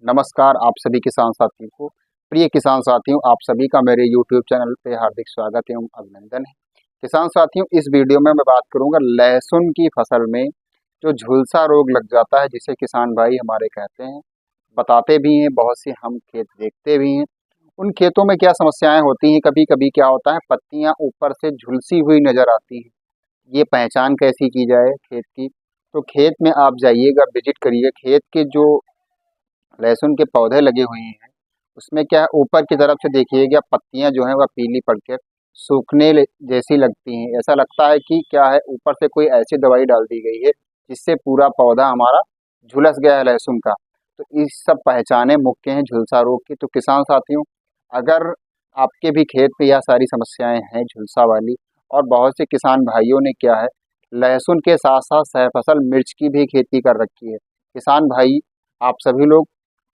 नमस्कार आप सभी किसान साथियों को। प्रिय किसान साथियों, आप सभी का मेरे YouTube चैनल पे हार्दिक स्वागत एवं अभिनंदन है। किसान साथियों, इस वीडियो में मैं बात करूंगा लहसुन की फसल में जो झुलसा रोग लग जाता है, जिसे किसान भाई हमारे कहते हैं, बताते भी हैं, बहुत से हम खेत देखते भी हैं। उन खेतों में क्या समस्याएं होती हैं, कभी कभी क्या होता है, पत्तियां ऊपर से झुलसी हुई नजर आती हैं। ये पहचान कैसी की जाए खेत की? तो खेत में आप जाइएगा, विजिट करिए, खेत के जो लहसुन के पौधे लगे हुए हैं उसमें क्या है, ऊपर की तरफ से देखिएगा, पत्तियां जो हैं वह पीली पड़कर जैसी लगती हैं। ऐसा लगता है कि क्या है, ऊपर से कोई ऐसी दवाई डाल दी गई है जिससे पूरा पौधा हमारा झुलस गया है लहसुन का। तो इस सब पहचाने मुख्य हैं झुलसा रोग की। तो किसान साथियों, अगर आपके भी खेत पे यह सारी समस्याएं हैं झुलसा वाली, और बहुत से किसान भाइयों ने क्या है, लहसुन के साथ साथ सहफसल मिर्च की भी खेती कर रखी है। किसान भाई, आप सभी लोग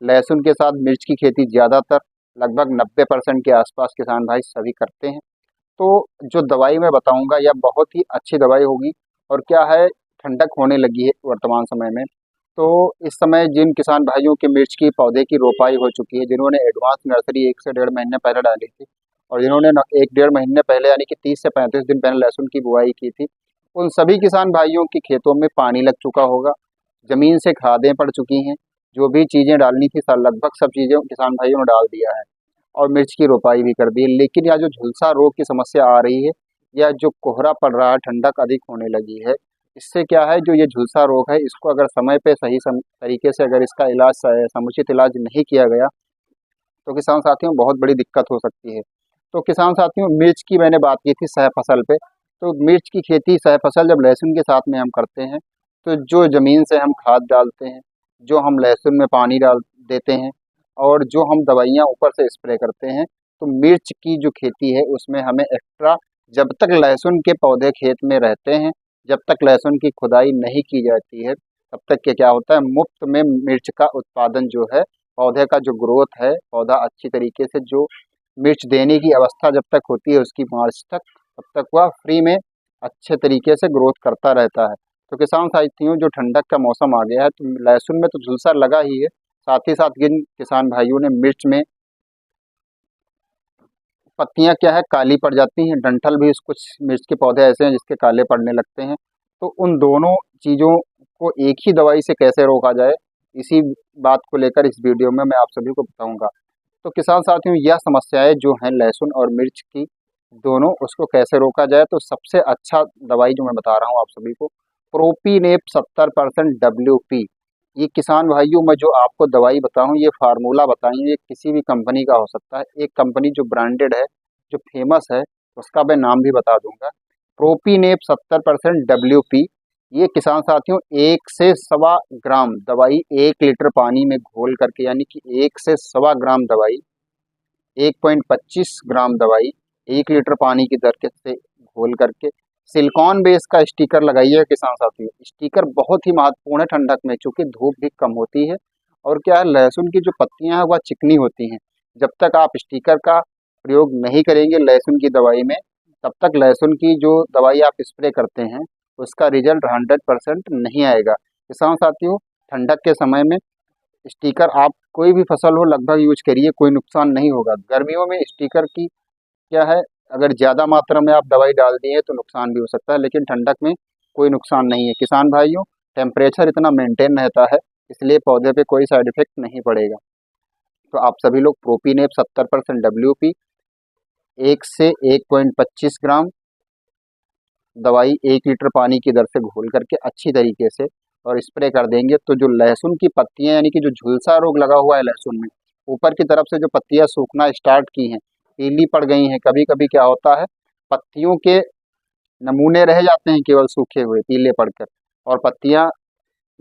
लहसुन के साथ मिर्च की खेती ज़्यादातर लगभग 90% के आसपास किसान भाई सभी करते हैं। तो जो दवाई मैं बताऊंगा यह बहुत ही अच्छी दवाई होगी। और क्या है, ठंडक होने लगी है वर्तमान समय में। तो इस समय जिन किसान भाइयों के मिर्च की पौधे की रोपाई हो चुकी है, जिन्होंने एडवांस नर्सरी 1 से 1.5 महीने पहले डाली थी, और जिन्होंने 1 डेढ़ महीने पहले यानी कि 30 से 35 दिन पहले लहसुन की बुआई की थी, उन सभी किसान भाइयों के खेतों में पानी लग चुका होगा, ज़मीन से खादें पड़ चुकी हैं। जो भी चीज़ें डालनी थी सब, लगभग सब चीज़ें किसान भाइयों ने डाल दिया है, और मिर्च की रोपाई भी कर दी है। लेकिन यह जो झुलसा रोग की समस्या आ रही है, या जो कोहरा पड़ रहा है, ठंडक अधिक होने लगी है, इससे क्या है, जो ये झुलसा रोग है, इसको अगर समय पे सही तरीके से अगर इसका इलाज समुचित इलाज नहीं किया गया तो किसान साथियों बहुत बड़ी दिक्कत हो सकती है। तो किसान साथियों, मिर्च की मैंने बात की थी सह फसल पे। तो मिर्च की खेती सह फसल जब लहसुन के साथ में हम करते हैं, तो जो ज़मीन से हम खाद डालते हैं, जो हम लहसुन में पानी डाल देते हैं, और जो हम दवाइयाँ ऊपर से स्प्रे करते हैं, तो मिर्च की जो खेती है उसमें हमें एक्स्ट्रा, जब तक लहसुन के पौधे खेत में रहते हैं, जब तक लहसुन की खुदाई नहीं की जाती है, तब तक के क्या होता है, मुफ्त में मिर्च का उत्पादन जो है, पौधे का जो ग्रोथ है, पौधा अच्छी तरीके से जो मिर्च देने की अवस्था जब तक होती है उसकी मार्च तक, तब तक वह फ्री में अच्छे तरीके से ग्रोथ करता रहता है। तो किसान साथियों, जो ठंडक का मौसम आ गया है, तो लहसुन में तो झुलसा लगा ही है, साथ ही साथ जिन किसान भाइयों ने मिर्च में पत्तियां क्या है काली पड़ जाती हैं, डंठल भी कुछ मिर्च के पौधे ऐसे हैं जिसके काले पड़ने लगते हैं, तो उन दोनों चीज़ों को एक ही दवाई से कैसे रोका जाए, इसी बात को लेकर इस वीडियो में मैं आप सभी को बताऊंगा। तो किसान साथियों, यह समस्याएं जो हैं लहसुन और मिर्च की दोनों, उसको कैसे रोका जाए, तो सबसे अच्छा दवाई जो मैं बता रहा हूँ आप सभी को, प्रोपीनेप 70% WP। ये किसान भाइयों, मैं जो आपको दवाई बताऊँ, ये फार्मूला बताएं, ये किसी भी कंपनी का हो सकता है। एक कंपनी जो ब्रांडेड है, जो फेमस है, उसका मैं नाम भी बता दूंगा, प्रोपीनेप 70% WP। ये किसान साथियों 1 से 1.25 ग्राम दवाई 1 लीटर पानी में घोल करके, यानी कि 1 से 1.25 ग्राम दवाई, 1.25 ग्राम दवाई 1 लीटर पानी की दर से घोल करके सिलिकॉन बेस का स्टिकर लगाइए किसान साथियों। स्टिकर बहुत ही महत्वपूर्ण है ठंडक में, क्योंकि धूप भी कम होती है, और क्या है, लहसुन की जो पत्तियां हैं वह चिकनी होती हैं। जब तक आप स्टिकर का प्रयोग नहीं करेंगे लहसुन की दवाई में, तब तक लहसुन की जो दवाई आप स्प्रे करते हैं उसका रिजल्ट 100% नहीं आएगा। किसान साथियों, ठंडक के समय में स्टिकर आप कोई भी फसल हो लगभग यूज करिए, कोई नुकसान नहीं होगा। गर्मियों में स्टिकर की क्या है, अगर ज़्यादा मात्रा में आप दवाई डाल दिए तो नुकसान भी हो सकता है, लेकिन ठंडक में कोई नुकसान नहीं है किसान भाइयों। टेम्परेचर इतना मेंटेन रहता है, इसलिए पौधे पे कोई साइड इफेक्ट नहीं पड़ेगा। तो आप सभी लोग प्रोपीनेप 70% WP 1 से 1.25 ग्राम दवाई 1 लीटर पानी की दर से घोल करके अच्छी तरीके से और स्प्रे कर देंगे, तो जो लहसुन की पत्तियां, यानी कि जो झुलसा रोग लगा हुआ है लहसुन में, ऊपर की तरफ से जो पत्तियां सूखना स्टार्ट की हैं, पीली पड़ गई हैं, कभी कभी क्या होता है, पत्तियों के नमूने रह जाते हैं केवल सूखे हुए पीले पड़कर, और पत्तियां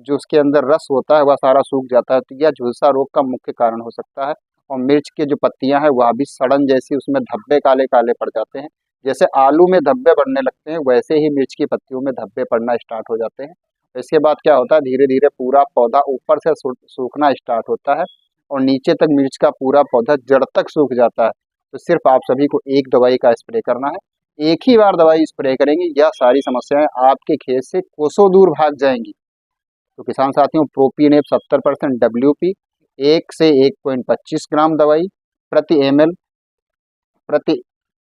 जो उसके अंदर रस होता है वह सारा सूख जाता है। तो यह झुलसा रोग का मुख्य कारण हो सकता है। और मिर्च के जो पत्तियां हैं वह भी सड़न जैसी, उसमें धब्बे काले काले पड़ जाते हैं। जैसे आलू में धब्बे पड़ने लगते हैं, वैसे ही मिर्च की पत्तियों में धब्बे पड़ना स्टार्ट हो जाते हैं। इसके बाद क्या होता है, धीरे धीरे पूरा पौधा ऊपर से सूखना स्टार्ट होता है, और नीचे तक मिर्च का पूरा पौधा जड़ तक सूख जाता है। तो सिर्फ आप सभी को एक दवाई का स्प्रे करना है, एक ही बार दवाई स्प्रे करेंगे, यह सारी समस्याएं आपके खेत से कोसों दूर भाग जाएंगी। तो किसान साथियों, प्रोपीनेप 70% WP 1 से 1.25 ग्राम दवाई प्रति ml प्रति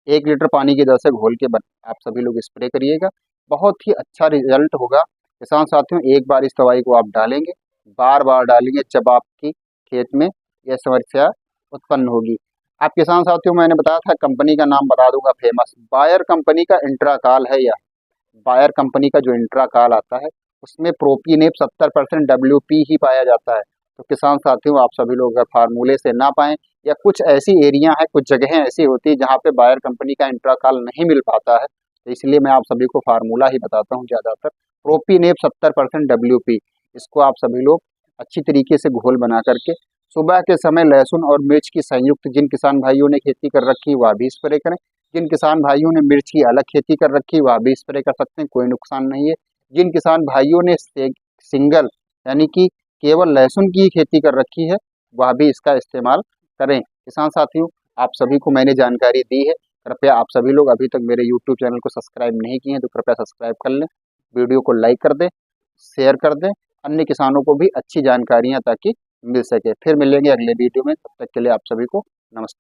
1 लीटर पानी की दर से घोल के आप सभी लोग स्प्रे करिएगा। बहुत ही अच्छा रिजल्ट होगा किसान साथियों। एक बार इस दवाई को आप डालेंगे, बार बार डालेंगे, जब आपकी खेत में यह समस्या उत्पन्न होगी। आप किसान साथियों, मैंने बताया था कंपनी का नाम बता दूंगा, फेमस बायर कंपनी का इंट्राकाल है। यह बायर कंपनी का जो इंट्राकाल आता है उसमें प्रोपीनेप 70% WP ही पाया जाता है। तो किसान साथियों, आप सभी लोग अगर फार्मूले से ना पाएं या कुछ ऐसी एरिया है, कुछ जगहें ऐसी होती है जहाँ पे बायर कंपनी का इंट्राकाल नहीं मिल पाता है, तो इसलिए मैं आप सभी को फार्मूला ही बताता हूँ ज़्यादातर। प्रोपीनेप 70% WP, इसको आप सभी लोग अच्छी तरीके से घोल बना करके सुबह के समय लहसुन और मिर्च की संयुक्त, जिन किसान भाइयों ने खेती कर रखी है वह भी स्प्रे करें। जिन किसान भाइयों ने मिर्च की अलग खेती कर रखी है वह भी स्प्रे कर सकते हैं, कोई नुकसान नहीं है। जिन किसान भाइयों ने सिंगल यानी कि केवल लहसुन की खेती कर रखी है वह भी इसका इस्तेमाल करें। किसान साथियों, आप सभी को मैंने जानकारी दी है। कृपया आप सभी लोग अभी तक मेरे यूट्यूब चैनल को सब्सक्राइब नहीं किए हैं तो कृपया सब्सक्राइब कर लें, वीडियो को लाइक कर दें, शेयर कर दें, अन्य किसानों को भी अच्छी जानकारियाँ ताकि मिल सके। फिर मिलेंगे अगले वीडियो में, तब तक के लिए आप सभी को नमस्कार।